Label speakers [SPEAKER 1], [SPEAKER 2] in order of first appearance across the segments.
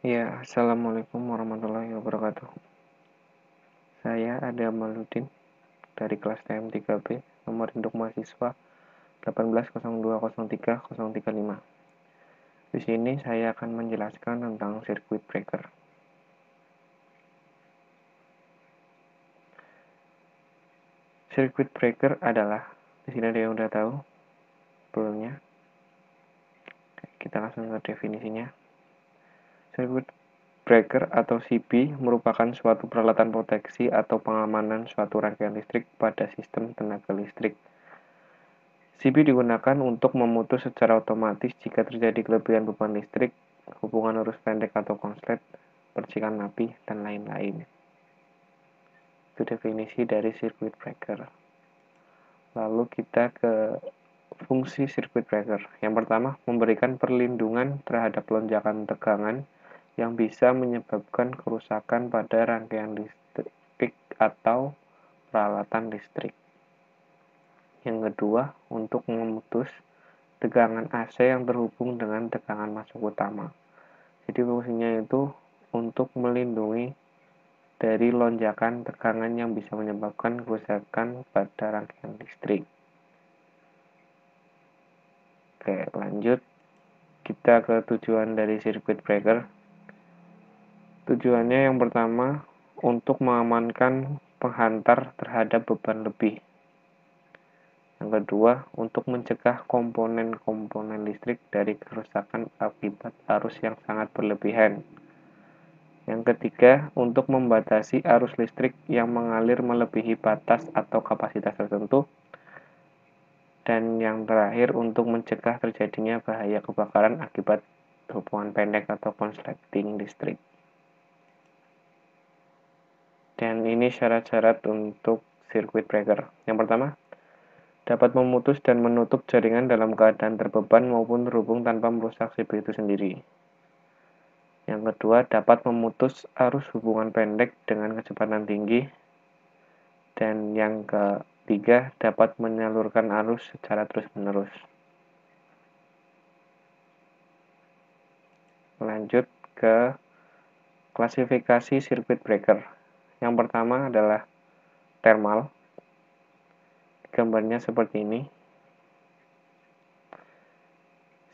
[SPEAKER 1] Ya, Assalamualaikum warahmatullahi wabarakatuh. Saya Ade Amaluddin dari kelas TM3B, nomor induk mahasiswa 180203035. Di sini saya akan menjelaskan tentang circuit breaker. Circuit breaker adalah, di sini ada yang udah tahu sebelumnya. Kita langsung ke definisinya. Circuit breaker atau CB merupakan suatu peralatan proteksi atau pengamanan suatu rangkaian listrik pada sistem tenaga listrik. CB digunakan untuk memutus secara otomatis jika terjadi kelebihan beban listrik, hubungan arus pendek atau konslet, percikan api, dan lain-lain. Itu definisi dari circuit breaker. Lalu kita ke fungsi circuit breaker. Yang pertama, memberikan perlindungan terhadap lonjakan tegangan yang bisa menyebabkan kerusakan pada rangkaian listrik atau peralatan listrik. Yang kedua, untuk memutus tegangan AC yang terhubung dengan tegangan masuk utama. Jadi fungsinya itu untuk melindungi dari lonjakan tegangan yang bisa menyebabkan kerusakan pada rangkaian listrik. Oke, lanjut. Kita ke tujuan dari circuit breaker. Tujuannya yang pertama, untuk mengamankan penghantar terhadap beban lebih. Yang kedua, untuk mencegah komponen-komponen listrik dari kerusakan akibat arus yang sangat berlebihan. Yang ketiga, untuk membatasi arus listrik yang mengalir melebihi batas atau kapasitas tertentu. Dan yang terakhir, untuk mencegah terjadinya bahaya kebakaran akibat hubungan pendek atau konsleting listrik. Dan ini syarat-syarat untuk circuit breaker. Yang pertama, dapat memutus dan menutup jaringan dalam keadaan terbeban maupun terhubung tanpa merusak CB itu sendiri. Yang kedua, dapat memutus arus hubungan pendek dengan kecepatan tinggi. Dan yang ketiga, dapat menyalurkan arus secara terus-menerus. Lanjut ke klasifikasi circuit breaker. Yang pertama adalah thermal. Gambarnya seperti ini.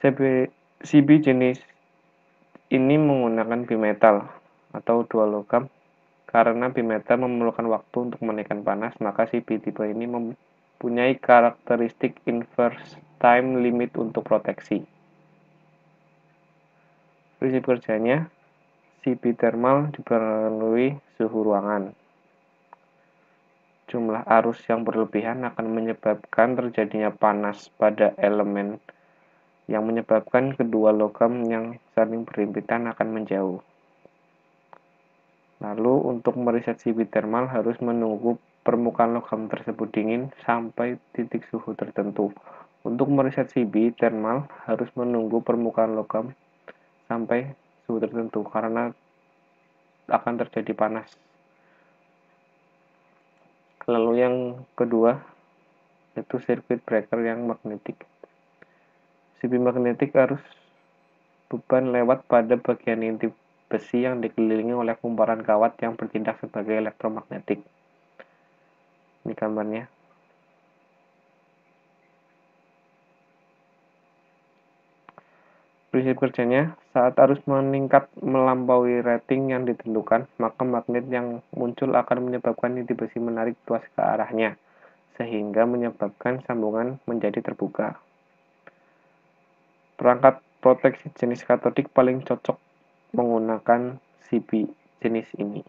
[SPEAKER 1] CB jenis ini menggunakan bimetal atau dua logam. Karena bimetal memerlukan waktu untuk menaikkan panas, maka CB tipe ini mempunyai karakteristik inverse time limit untuk proteksi. Prinsip kerjanya, CB thermal diperlukan suhu ruangan. Jumlah arus yang berlebihan akan menyebabkan terjadinya panas pada elemen yang menyebabkan kedua logam yang saling berhimpitan akan menjauh. Lalu untuk meriset CB thermal harus menunggu permukaan logam tersebut dingin sampai titik suhu tertentu. Untuk meriset CB thermal harus menunggu permukaan logam sampai suhu tertentu karena akan terjadi panas. Lalu yang kedua itu circuit breaker yang magnetik. CB magnetik arus beban lewat pada bagian inti besi yang dikelilingi oleh kumparan kawat yang bertindak sebagai elektromagnetik. Ini gambarnya. Prinsip kerjanya, saat arus meningkat melampaui rating yang ditentukan, maka magnet yang muncul akan menyebabkan inti besi menarik tuas ke arahnya, sehingga menyebabkan sambungan menjadi terbuka. Perangkat proteksi jenis katodik paling cocok menggunakan CB jenis ini.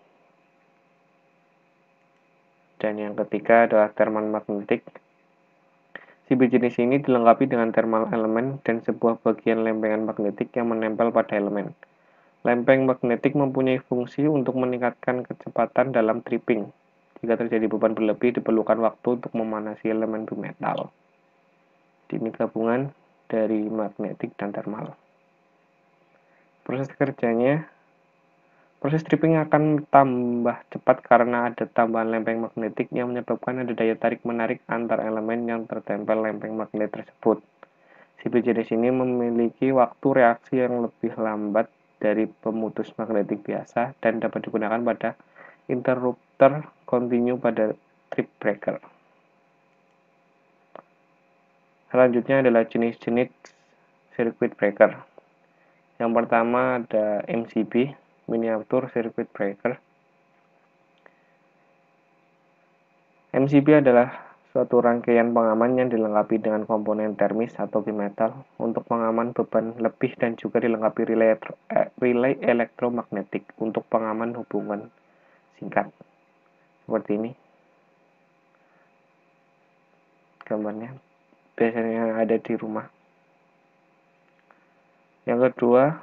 [SPEAKER 1] Dan yang ketiga adalah thermal magnetik. CB jenis ini dilengkapi dengan thermal elemen dan sebuah bagian lempengan magnetik yang menempel pada elemen. Lempeng magnetik mempunyai fungsi untuk meningkatkan kecepatan dalam tripping. Jika terjadi beban berlebih, diperlukan waktu untuk memanasi elemen bimetal. Ini gabungan dari magnetik dan thermal. Proses kerjanya, proses tripping akan tambah cepat karena ada tambahan lempeng magnetik yang menyebabkan ada daya tarik-menarik antar elemen yang tertempel lempeng magnet tersebut. CB jenis ini memiliki waktu reaksi yang lebih lambat dari pemutus magnetik biasa dan dapat digunakan pada interrupter continue pada trip breaker. Selanjutnya adalah jenis-jenis circuit breaker. Yang pertama ada MCB, miniature circuit breaker. MCB adalah suatu rangkaian pengaman yang dilengkapi dengan komponen termis atau bimetal untuk pengaman beban lebih dan juga dilengkapi relay elektromagnetik untuk pengaman hubungan singkat. Seperti ini gambarnya, biasanya ada di rumah. Yang kedua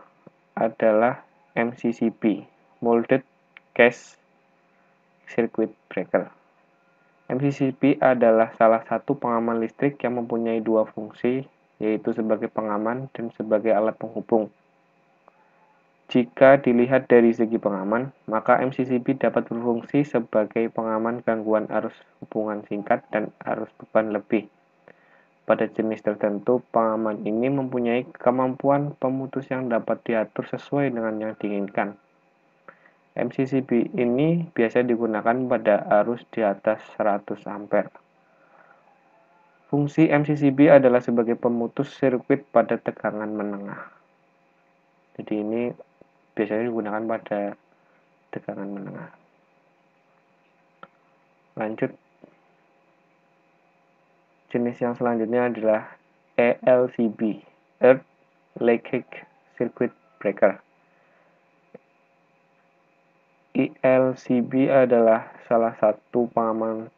[SPEAKER 1] adalah MCCB, Molded Case Circuit Breaker. MCCB adalah salah satu pengaman listrik yang mempunyai dua fungsi, yaitu sebagai pengaman dan sebagai alat penghubung. Jika dilihat dari segi pengaman, maka MCCB dapat berfungsi sebagai pengaman gangguan arus hubungan singkat dan arus beban lebih. Pada jenis tertentu, pengaman ini mempunyai kemampuan pemutus yang dapat diatur sesuai dengan yang diinginkan. MCCB ini biasa digunakan pada arus di atas 100 ampere. Fungsi MCCB adalah sebagai pemutus sirkuit pada tegangan menengah. Jadi ini biasanya digunakan pada tegangan menengah. Lanjut. Jenis yang selanjutnya adalah ELCB, Earth Leakage Circuit Breaker. ELCB adalah salah satu pengaman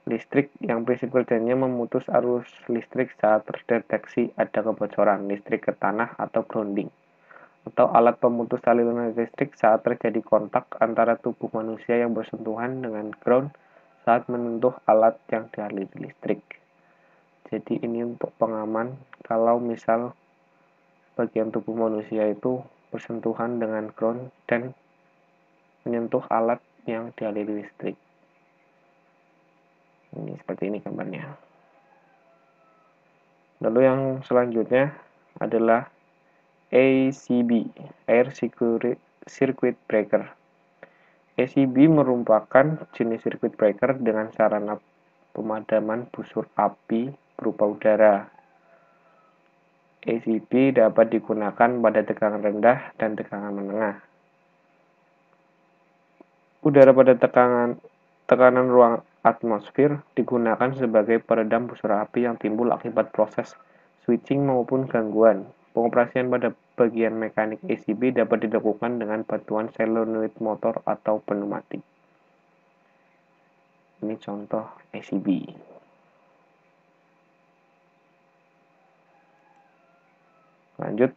[SPEAKER 1] listrik yang prinsip kerjanya memutus arus listrik saat terdeteksi ada kebocoran listrik ke tanah atau grounding, atau alat pemutus aliran listrik saat terjadi kontak antara tubuh manusia yang bersentuhan dengan ground saat menyentuh alat yang dialiri listrik. Jadi ini untuk pengaman kalau misal bagian tubuh manusia itu bersentuhan dengan ground dan menyentuh alat yang dialiri listrik. Ini seperti ini gambarnya. Lalu yang selanjutnya adalah ACB, Air Circuit Breaker. ACB merupakan jenis circuit breaker dengan sarana pemadaman busur api berupa udara. ACB dapat digunakan pada tegangan rendah dan tegangan menengah. Udara pada tekanan ruang atmosfer digunakan sebagai peredam busur api yang timbul akibat proses switching maupun gangguan. Pengoperasian pada bagian mekanik ACB dapat dilakukan dengan bantuan solenoid motor atau pneumatik. Ini contoh ACB. Lanjut,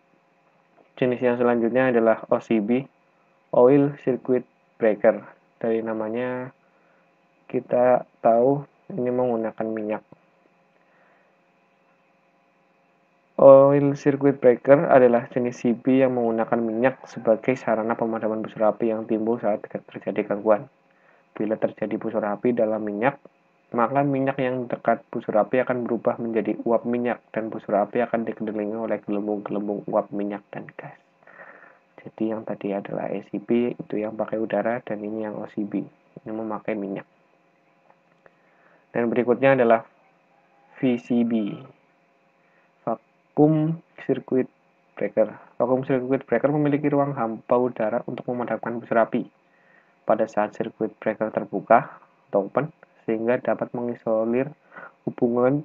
[SPEAKER 1] jenis yang selanjutnya adalah OCB, Oil Circuit Breaker. Dari namanya kita tahu ini menggunakan minyak. Oil Circuit Breaker adalah jenis CB yang menggunakan minyak sebagai sarana pemadaman busur api yang timbul saat terjadi gangguan. Bila terjadi busur api dalam minyak, maka minyak yang dekat busur api akan berubah menjadi uap minyak dan busur api akan dikelilingi oleh gelembung-gelembung uap minyak dan gas. Jadi yang tadi adalah ACB itu yang pakai udara dan ini yang OCB ini memakai minyak. Dan berikutnya adalah VCB, Vacuum Circuit Breaker. Vacuum Circuit Breaker memiliki ruang hampa udara untuk memadamkan busur api pada saat circuit breaker terbuka atau open, sehingga dapat mengisolir hubungan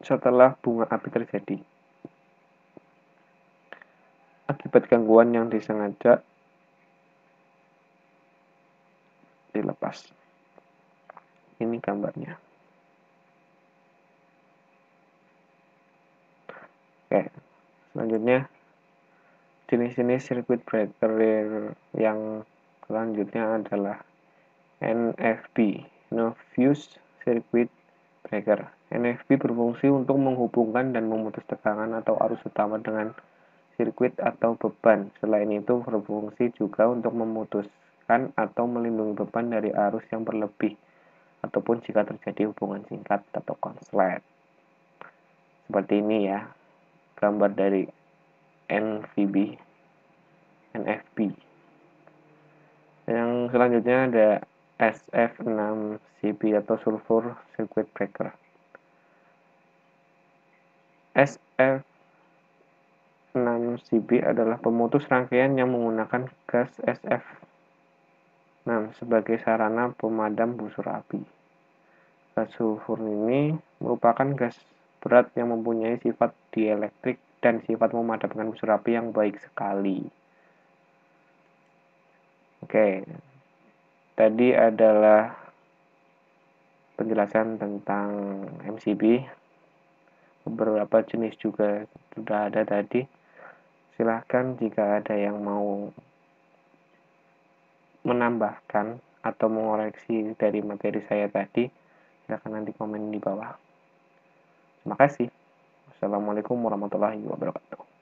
[SPEAKER 1] setelah bunga api terjadi. Akibat gangguan yang disengaja dilepas. Ini gambarnya. Oke, selanjutnya jenis-jenis circuit breaker yang selanjutnya adalah NFB, No Fuse Circuit Breaker. NFB berfungsi untuk menghubungkan dan memutus tegangan atau arus utama dengan sirkuit atau beban. Selain itu berfungsi juga untuk memutuskan atau melindungi beban dari arus yang berlebih ataupun jika terjadi hubungan singkat atau konslet. Seperti ini ya, gambar dari NVB. NFP. Yang selanjutnya ada SF6CB atau sulfur circuit breaker. SF6CB adalah pemutus rangkaian yang menggunakan gas SF6 sebagai sarana pemadam busur api. Gas sulfur ini merupakan gas berat yang mempunyai sifat dielektrik dan sifat memadamkan busur api yang baik sekali. Oke, tadi adalah penjelasan tentang MCB. Beberapa jenis juga sudah ada tadi. Silahkan jika ada yang mau menambahkan atau mengoreksi dari materi saya tadi, silahkan nanti komen di bawah. Terima kasih. Wassalamualaikum warahmatullahi wabarakatuh.